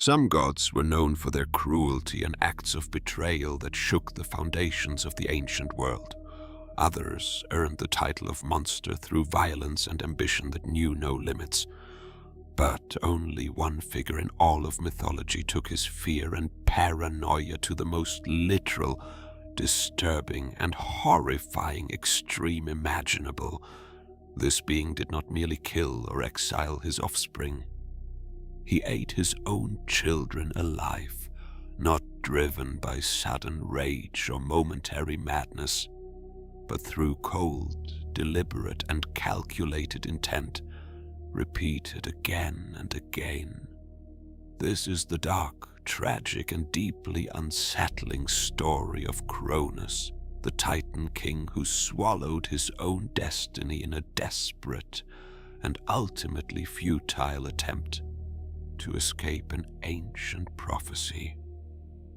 Some gods were known for their cruelty and acts of betrayal that shook the foundations of the ancient world. Others earned the title of monster through violence and ambition that knew no limits. But only one figure in all of mythology took his fear and paranoia to the most literal, disturbing, and horrifying extreme imaginable. This being did not merely kill or exile his offspring. He ate his own children alive, not driven by sudden rage or momentary madness, but through cold, deliberate, and calculated intent, repeated again and again. This is the dark, tragic, and deeply unsettling story of Cronus, the Titan king who swallowed his own destiny in a desperate and ultimately futile attempt to escape an ancient prophecy.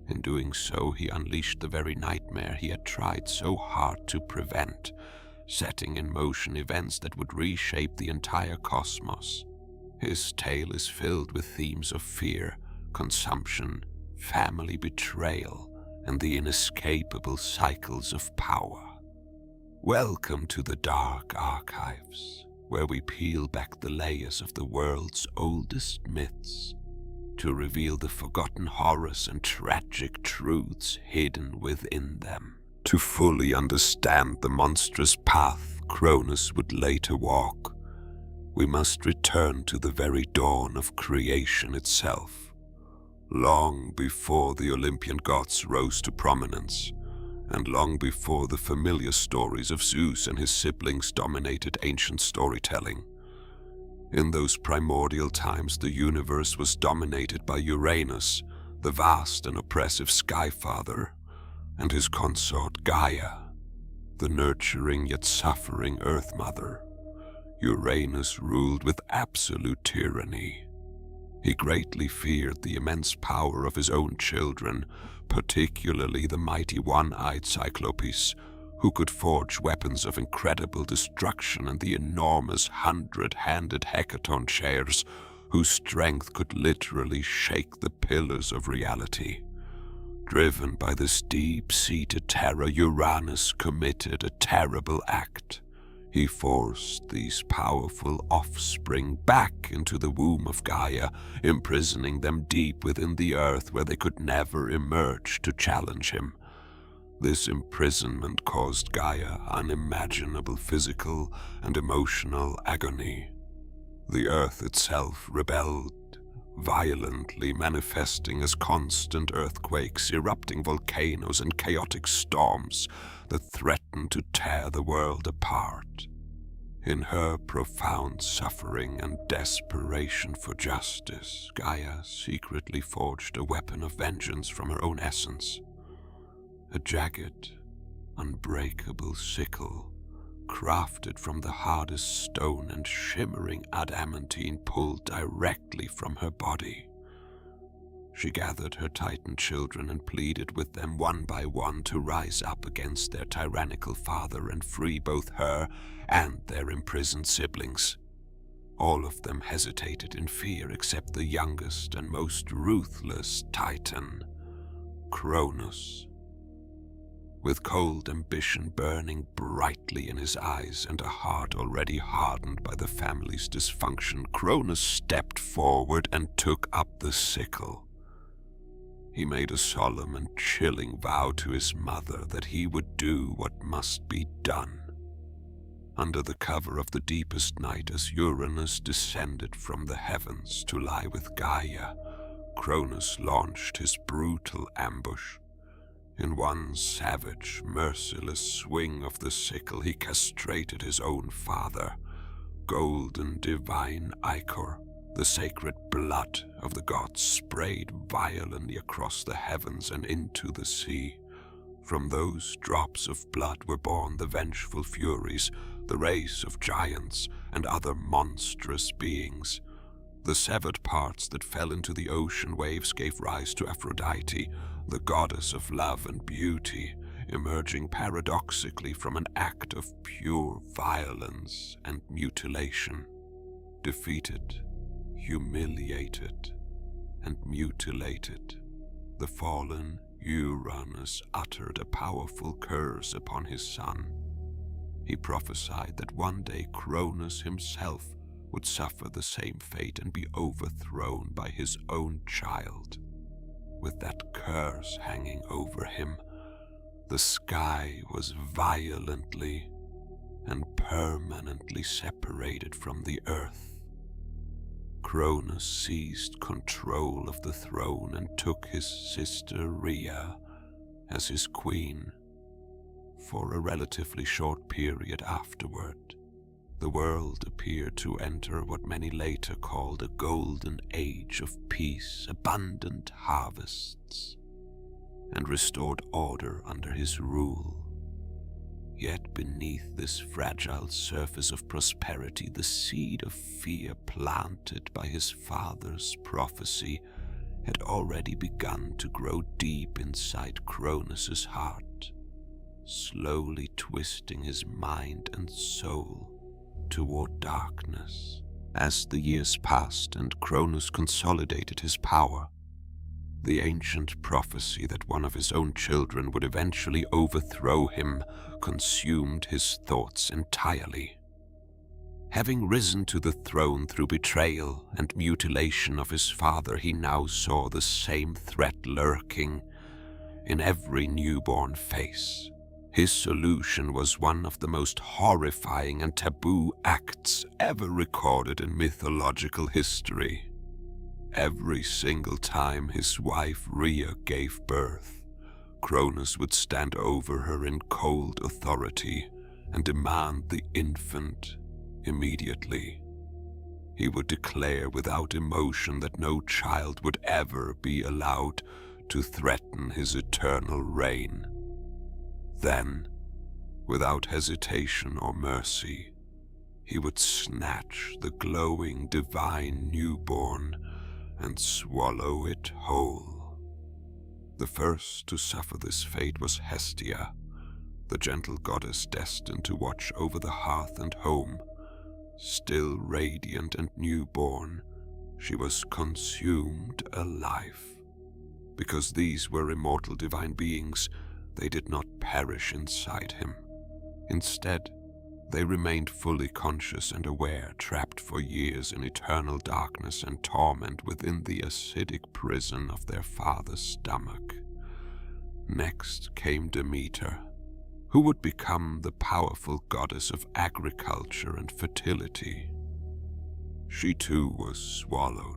In doing so, he unleashed the very nightmare he had tried so hard to prevent, setting in motion events that would reshape the entire cosmos. His tale is filled with themes of fear, consumption, family betrayal, and the inescapable cycles of power. Welcome to the Dark Archives, where we peel back the layers of the world's oldest myths to reveal the forgotten horrors and tragic truths hidden within them. To fully understand the monstrous path Cronus would later walk, we must return to the very dawn of creation itself, long before the Olympian gods rose to prominence, and long before the familiar stories of Zeus and his siblings dominated ancient storytelling. In those primordial times, the universe was dominated by Uranus, the vast and oppressive Skyfather, and his consort Gaia, the nurturing yet suffering Earth Mother. Uranus ruled with absolute tyranny. He greatly feared the immense power of his own children, particularly the mighty one-eyed Cyclopes, who could forge weapons of incredible destruction, and the enormous 100-handed hecaton chairs, whose strength could literally shake the pillars of reality. Driven by this deep-seated terror, Uranus committed a terrible act. He forced these powerful offspring back into the womb of Gaia, imprisoning them deep within the earth where they could never emerge to challenge him. This imprisonment caused Gaia unimaginable physical and emotional agony. The earth itself rebelled, violently manifesting as constant earthquakes, erupting volcanoes, and chaotic storms that threatened to tear the world apart. In her profound suffering and desperation for justice, Gaia secretly forged a weapon of vengeance from her own essence. A jagged, unbreakable sickle, crafted from the hardest stone and shimmering adamantine pulled directly from her body. She gathered her Titan children and pleaded with them one by one to rise up against their tyrannical father and free both her and their imprisoned siblings. All of them hesitated in fear except the youngest and most ruthless Titan, Cronus. With cold ambition burning brightly in his eyes and a heart already hardened by the family's dysfunction, Cronus stepped forward and took up the sickle. He made a solemn and chilling vow to his mother that he would do what must be done. Under the cover of the deepest night, as Uranus descended from the heavens to lie with Gaia, Cronus launched his brutal ambush. In one savage, merciless swing of the sickle, he castrated his own father, golden divine Ichor. The sacred blood of the gods sprayed violently across the heavens and into the sea. From those drops of blood were born the vengeful Furies, the race of giants and other monstrous beings. The severed parts that fell into the ocean waves gave rise to Aphrodite, the goddess of love and beauty, emerging paradoxically from an act of pure violence and mutilation. Defeated, humiliated, and mutilated. The fallen Uranus uttered a powerful curse upon his son. He prophesied that one day Cronus himself would suffer the same fate and be overthrown by his own child. With that curse hanging over him, the sky was violently and permanently separated from the earth. Cronus seized control of the throne and took his sister Rhea as his queen. For a relatively short period afterward, the world appeared to enter what many later called a golden age of peace, abundant harvests, and restored order under his rule. Yet beneath this fragile surface of prosperity, the seed of fear planted by his father's prophecy had already begun to grow deep inside Cronus's heart, slowly twisting his mind and soul toward darkness. As the years passed and Cronus consolidated his power, the ancient prophecy that one of his own children would eventually overthrow him consumed his thoughts entirely. Having risen to the throne through betrayal and mutilation of his father, he now saw the same threat lurking in every newborn face. His solution was one of the most horrifying and taboo acts ever recorded in mythological history. Every single time his wife Rhea gave birth, Cronus would stand over her in cold authority and demand the infant immediately. He would declare without emotion that no child would ever be allowed to threaten his eternal reign. Then, without hesitation or mercy, he would snatch the glowing divine newborn and swallow it whole. The first to suffer this fate was Hestia, the gentle goddess destined to watch over the hearth and home. Still radiant and newborn, she was consumed alive. Because these were immortal divine beings, they did not perish inside him. Instead, they remained fully conscious and aware, trapped for years in eternal darkness and torment within the acidic prison of their father's stomach. Next came Demeter, who would become the powerful goddess of agriculture and fertility. She too was swallowed.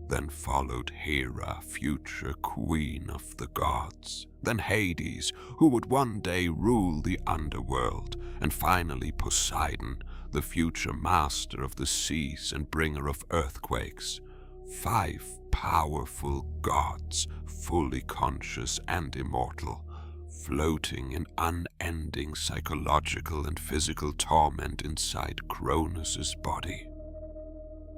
Then followed Hera, future queen of the gods. Then Hades, who would one day rule the underworld. And finally Poseidon, the future master of the seas and bringer of earthquakes. 5 powerful gods, fully conscious and immortal, floating in unending psychological and physical torment inside Cronus's body.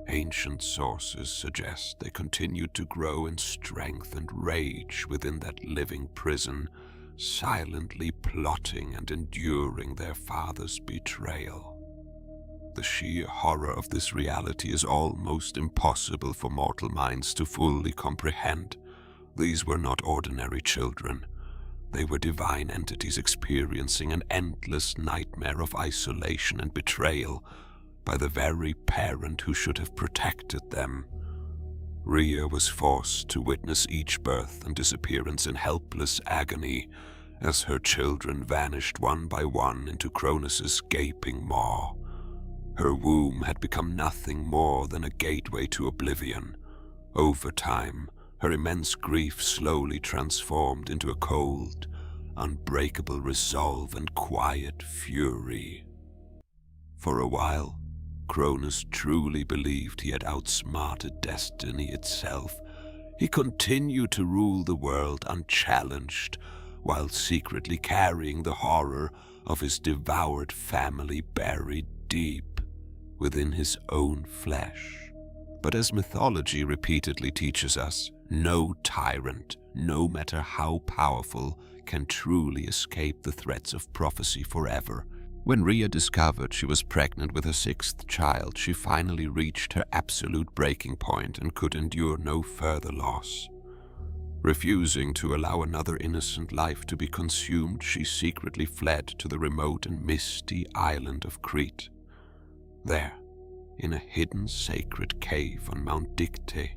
Ancient sources suggest they continued to grow in strength and rage within that living prison, silently plotting and enduring their father's betrayal. The sheer horror of this reality is almost impossible for mortal minds to fully comprehend. These were not ordinary children. They were divine entities experiencing an endless nightmare of isolation and betrayal by the very parent who should have protected them. Rhea was forced to witness each birth and disappearance in helpless agony as her children vanished one by one into Cronus's gaping maw. Her womb had become nothing more than a gateway to oblivion. Over time, her immense grief slowly transformed into a cold, unbreakable resolve and quiet fury. For a while, Cronus truly believed he had outsmarted destiny itself. He continued to rule the world unchallenged, while secretly carrying the horror of his devoured family buried deep within his own flesh. But as mythology repeatedly teaches us, no tyrant, no matter how powerful, can truly escape the threats of prophecy forever. When Rhea discovered she was pregnant with her 6th child, she finally reached her absolute breaking point and could endure no further loss. Refusing to allow another innocent life to be consumed, she secretly fled to the remote and misty island of Crete. There, in a hidden sacred cave on Mount Dicte,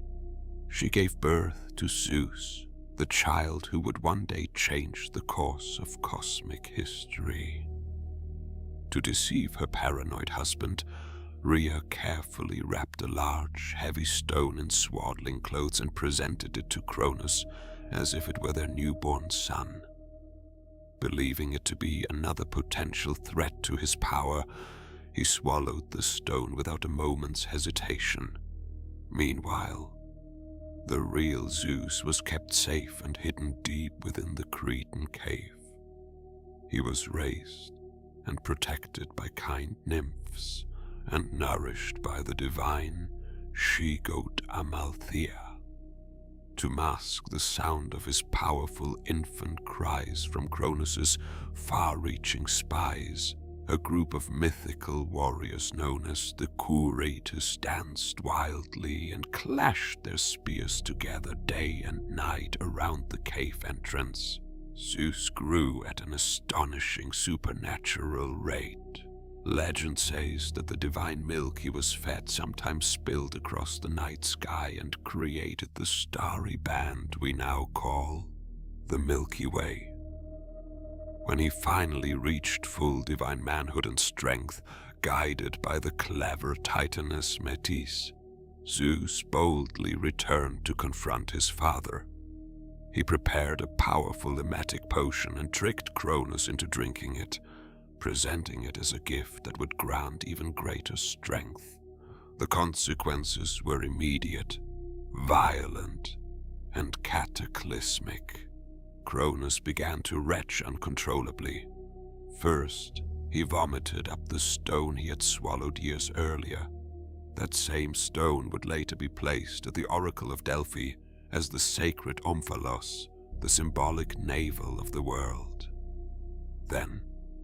she gave birth to Zeus, the child who would one day change the course of cosmic history. To deceive her paranoid husband, Rhea carefully wrapped a large, heavy stone in swaddling clothes and presented it to Cronus as if it were their newborn son. Believing it to be another potential threat to his power, he swallowed the stone without a moment's hesitation. Meanwhile, the real Zeus was kept safe and hidden deep within the Cretan cave. He was raised and protected by kind nymphs and nourished by the divine she-goat Amalthea. To mask the sound of his powerful infant cries from Cronus's far-reaching spies, a group of mythical warriors known as the Curators danced wildly and clashed their spears together day and night around the cave entrance. Zeus grew at an astonishing supernatural rate. Legend says that the divine milk he was fed sometimes spilled across the night sky and created the starry band we now call the Milky Way. When he finally reached full divine manhood and strength, guided by the clever Titanomachy, Zeus boldly returned to confront his father. He prepared a powerful emetic potion and tricked Cronus into drinking it, presenting it as a gift that would grant even greater strength. The consequences were immediate, violent, and cataclysmic. Cronus began to retch uncontrollably. First, he vomited up the stone he had swallowed years earlier. That same stone would later be placed at the Oracle of Delphi as the sacred omphalos, the symbolic navel of the world. Then,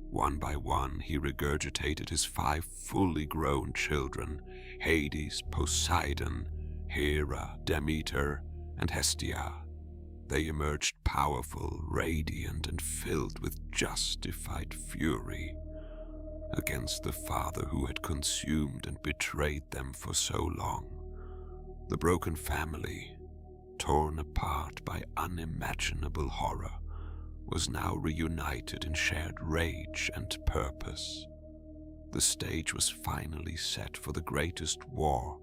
one by one, he regurgitated his 5 fully grown children, Hades, Poseidon, Hera, Demeter, and Hestia. They emerged powerful, radiant, and filled with justified fury against the father who had consumed and betrayed them for so long. The broken family, torn apart by unimaginable horror, was now reunited in shared rage and purpose. The stage was finally set for the greatest war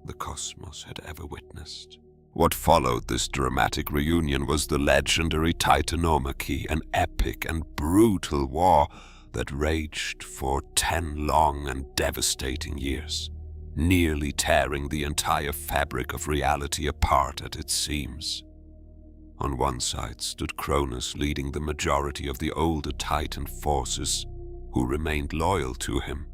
the cosmos had ever witnessed. What followed this dramatic reunion was the legendary Titanomachy, an epic and brutal war that raged for 10 long and devastating years, nearly tearing the entire fabric of reality apart at its seams. On one side stood Cronus, leading the majority of the older Titan forces, who remained loyal to him.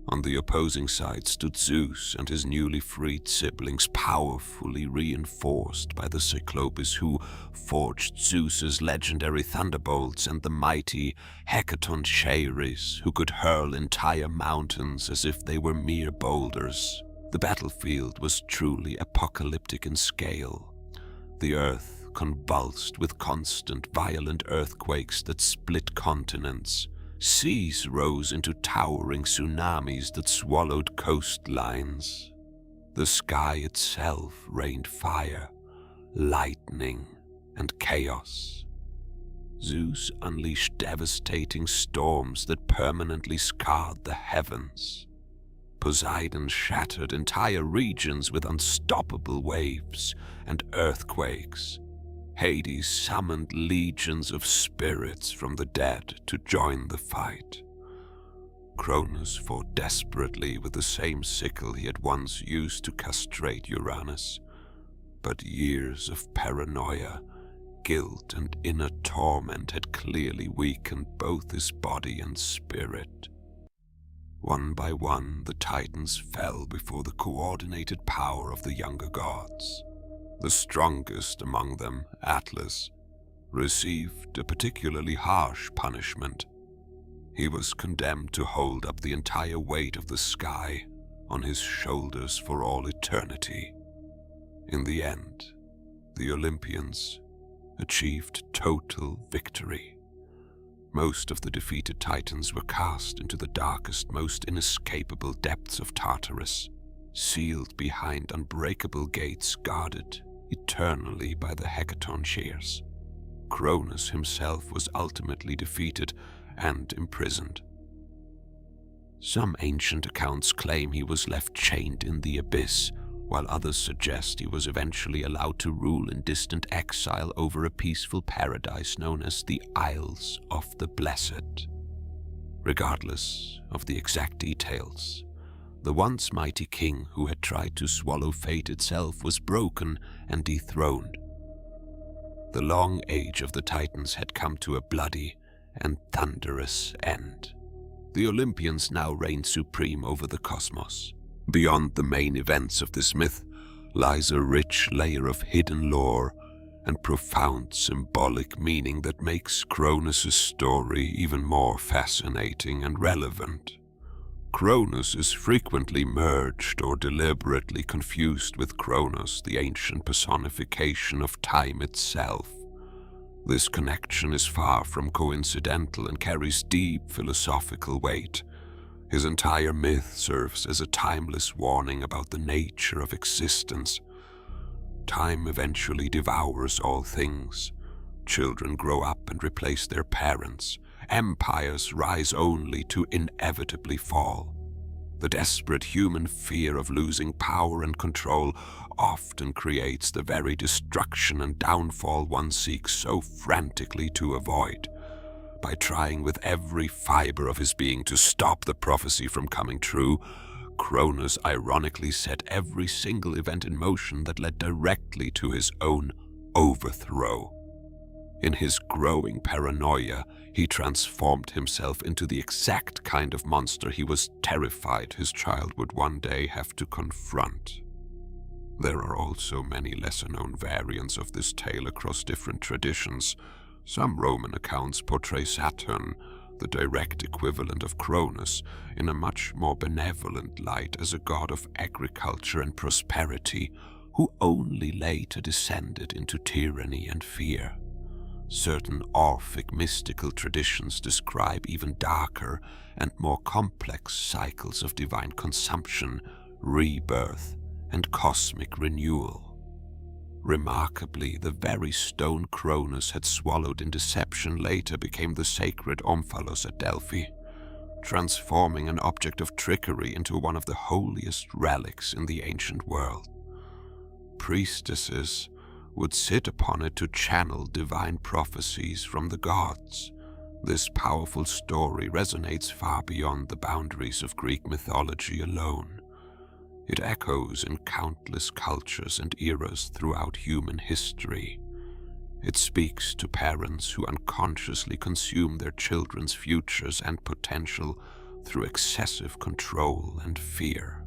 On the opposing side stood Zeus and his newly freed siblings, powerfully reinforced by the Cyclopes who forged Zeus's legendary thunderbolts and the mighty Hecatoncheires who could hurl entire mountains as if they were mere boulders. The battlefield was truly apocalyptic in scale. The earth convulsed with constant violent earthquakes that split continents. Seas rose into towering tsunamis that swallowed coastlines. The sky itself rained fire, lightning, and chaos. Zeus unleashed devastating storms that permanently scarred the heavens. Poseidon shattered entire regions with unstoppable waves and earthquakes. Hades summoned legions of spirits from the dead to join the fight. Cronus fought desperately with the same sickle he had once used to castrate Uranus, but years of paranoia, guilt, and inner torment had clearly weakened both his body and spirit. One by one, the Titans fell before the coordinated power of the younger gods. The strongest among them, Atlas, received a particularly harsh punishment. He was condemned to hold up the entire weight of the sky on his shoulders for all eternity. In the end, the Olympians achieved total victory. Most of the defeated Titans were cast into the darkest, most inescapable depths of Tartarus, sealed behind unbreakable gates guarded eternally by the Hecaton shears. Cronus himself was ultimately defeated and imprisoned. Some ancient accounts claim he was left chained in the abyss, while others suggest he was eventually allowed to rule in distant exile over a peaceful paradise known as the Isles of the Blessed. Regardless of the exact details, the once mighty king who had tried to swallow fate itself was broken and dethroned. The long age of the Titans had come to a bloody and thunderous end. The Olympians now reigned supreme over the cosmos. Beyond the main events of this myth lies a rich layer of hidden lore and profound symbolic meaning that makes Cronus' story even more fascinating and relevant. Cronus is frequently merged or deliberately confused with Kronos, the ancient personification of time itself. This connection is far from coincidental and carries deep philosophical weight. His entire myth serves as a timeless warning about the nature of existence. Time eventually devours all things. Children grow up and replace their parents. Empires rise only to inevitably fall. The desperate human fear of losing power and control often creates the very destruction and downfall one seeks so frantically to avoid. By trying with every fiber of his being to stop the prophecy from coming true, Cronus ironically set every single event in motion that led directly to his own overthrow. In his growing paranoia, he transformed himself into the exact kind of monster he was terrified his child would one day have to confront. There are also many lesser-known variants of this tale across different traditions. Some Roman accounts portray Saturn, the direct equivalent of Cronus, in a much more benevolent light as a god of agriculture and prosperity, who only later descended into tyranny and fear. Certain Orphic mystical traditions describe even darker and more complex cycles of divine consumption, rebirth, and cosmic renewal. Remarkably, the very stone Cronus had swallowed in deception later became the sacred omphalos at Delphi, transforming an object of trickery into one of the holiest relics in the ancient world. Priestesses would sit upon it to channel divine prophecies from the gods. This powerful story resonates far beyond the boundaries of Greek mythology alone. It echoes in countless cultures and eras throughout human history. It speaks to parents who unconsciously consume their children's futures and potential through excessive control and fear.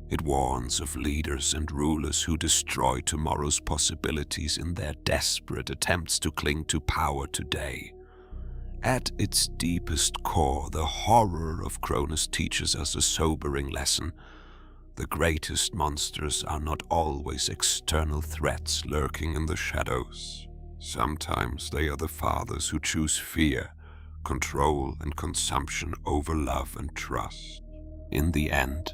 It warns of leaders and rulers who destroy tomorrow's possibilities in their desperate attempts to cling to power today. At its deepest core, the horror of Cronus teaches us a sobering lesson. The greatest monsters are not always external threats lurking in the shadows. Sometimes they are the fathers who choose fear, control, and consumption over love and trust. In the end,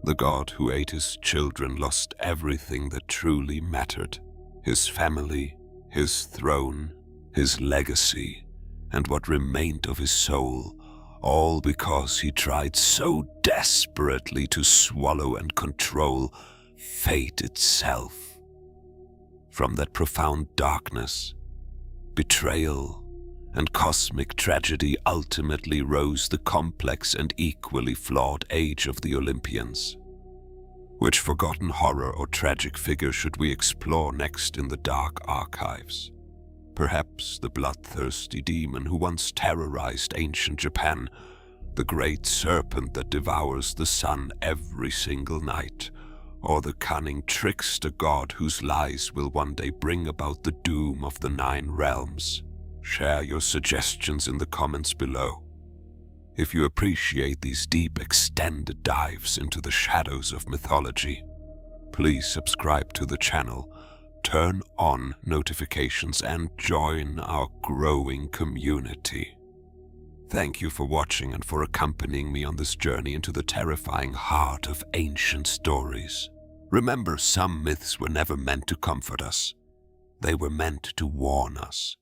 the god who ate his children lost everything that truly mattered: his family, his throne, his legacy, and what remained of his soul, all because he tried so desperately to swallow and control fate itself. From that profound darkness, betrayal, and cosmic tragedy ultimately rose the complex and equally flawed age of the Olympians. Which forgotten horror or tragic figure should we explore next in the dark archives? Perhaps the bloodthirsty demon who once terrorized ancient Japan, the great serpent that devours the sun every single night, or the cunning trickster god whose lies will one day bring about the doom of the 9 realms. Share your suggestions in the comments below. If you appreciate these deep, extended dives into the shadows of mythology, please subscribe to the channel, turn on notifications, and join our growing community. Thank you for watching and for accompanying me on this journey into the terrifying heart of ancient stories. Remember, some myths were never meant to comfort us. They were meant to warn us.